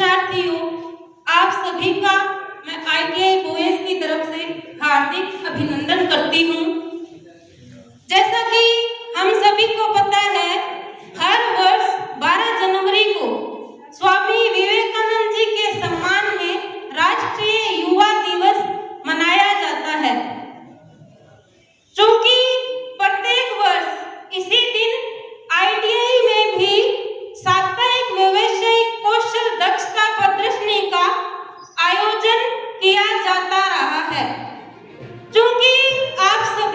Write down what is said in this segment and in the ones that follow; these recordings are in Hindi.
प्रशिक्षणार्थियों, आप सभी का मैं ITI बोयस की तरफ से हार्दिक अभिनंदन करती हूँ। जैसा कि हम सभी को पता है, हर वर्ष 12 जनवरी को स्वामी विवेकानंद जी के सम्मान में राष्ट्रीय युवा दिवस मनाया जाता है। चूंकि प्रत्येक वर्ष इसी दिन ITI में भी साप्ताहिक व्यावसायिक कौशल दक्षता प्रदर्शनी का आयोजन किया जाता रहा है। चूंकि आप सब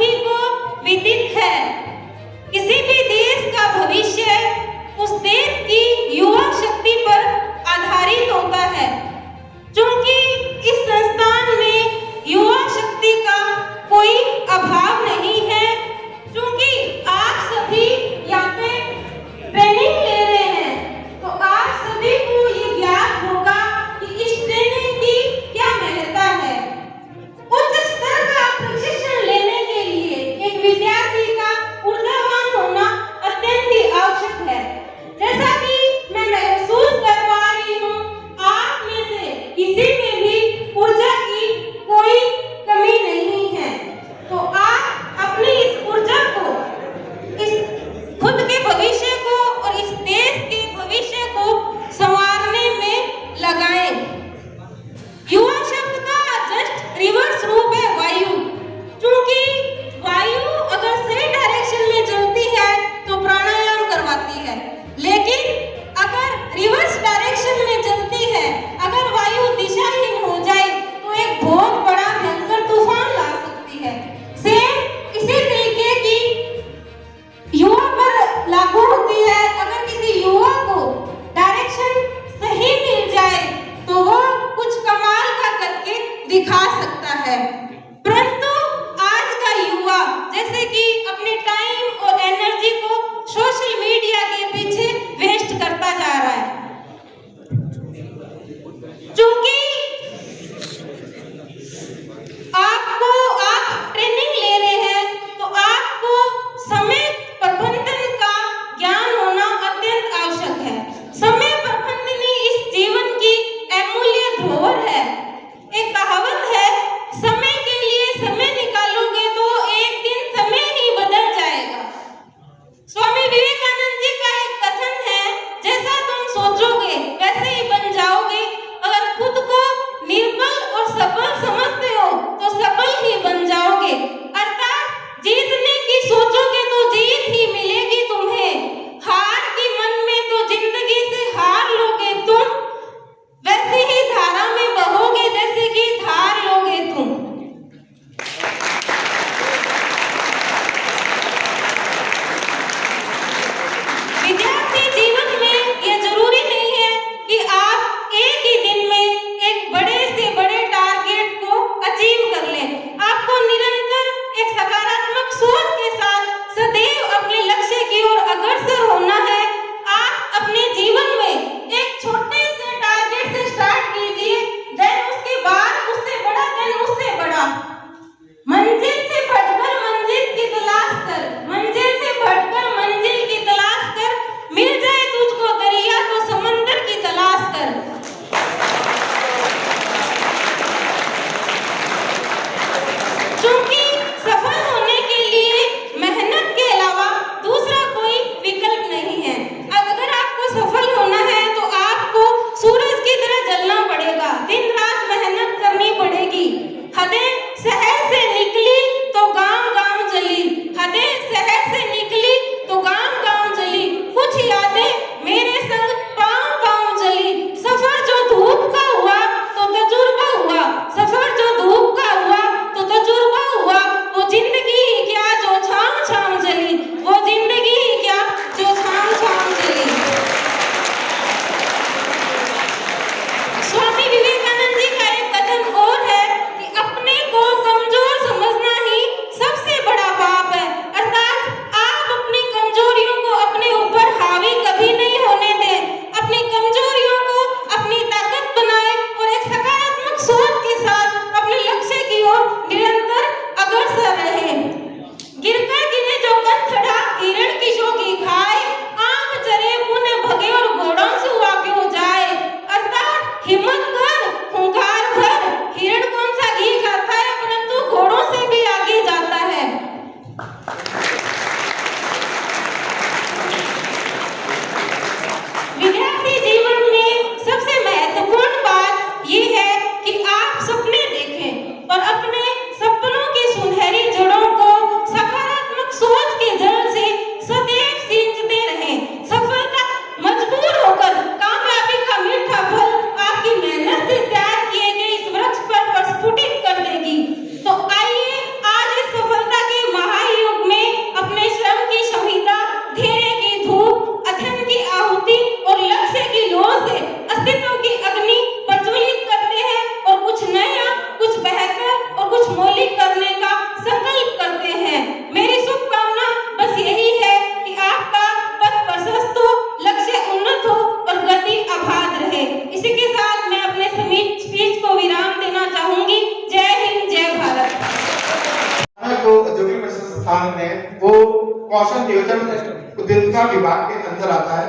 विभाग के अंदर आता है।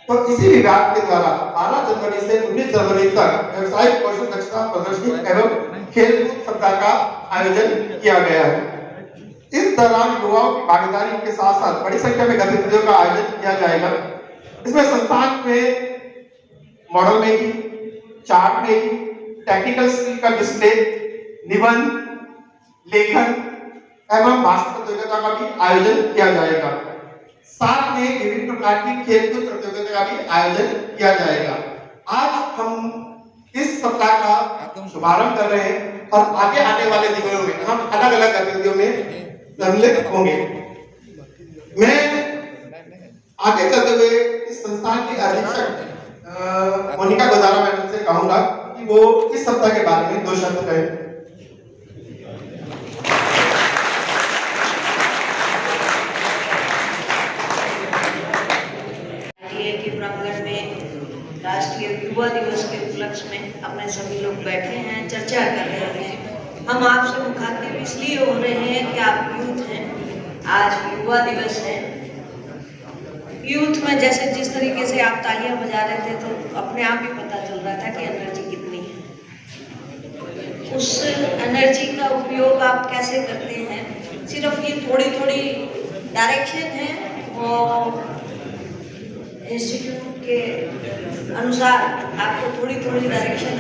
तो इसी विभाग के द्वारा 12 जनवरी से 19 जनवरी तक व्यवसायिक कौशल दक्षता प्रदर्शनी एवं खेलकूद सप्ताह का आयोजन किया गया है। इस दौरान युवाओं की भागीदारी के साथ साथ बड़ी संख्या में गतिविधियों का आयोजन किया जाएगा। इसमें संस्थान में model making, chart making, technical skill का डिस्प्ले, निबंध, लेखन एवं भाषण प्रतियोगिता का भी आयोजन किया जाएगा। साथ में विभिन्न प्रकार की खेलकूद प्रतियोगिता का भी आयोजन किया जाएगा। आज हम इस सप्ताह का शुभारंभ कर रहे हैं और आगे आने वाले दिनों में हम अलग अलग गतिविधियों में सम्मिलित होंगे। मैं आगे चलते हुए इस संस्थान की अधीक्षक मोनिका गोदारा मैडम से कहूंगा कि वो इस सप्ताह के बारे में 2 शब्द कहें। के प्रांगण में राष्ट्रीय युवा दिवस के उपलक्ष्य में अपने सभी लोग बैठे हैं, चर्चा कर रहे हैं। हम आपसे मुखातिब इसलिए हो रहे हैं कि आप यूथ हैं, आज युवा दिवस है। यूथ में जैसे जिस तरीके से आप तालियां बजा रहे थे तो अपने आप ही पता चल रहा था कि एनर्जी कितनी है। उस एनर्जी का उपयोग आप कैसे करते हैं, सिर्फ ये थोड़ी थोड़ी डायरेक्शन है और इंस्टीट्यूट के अनुसार आपको थोड़ी थोड़ी डायरेक्शन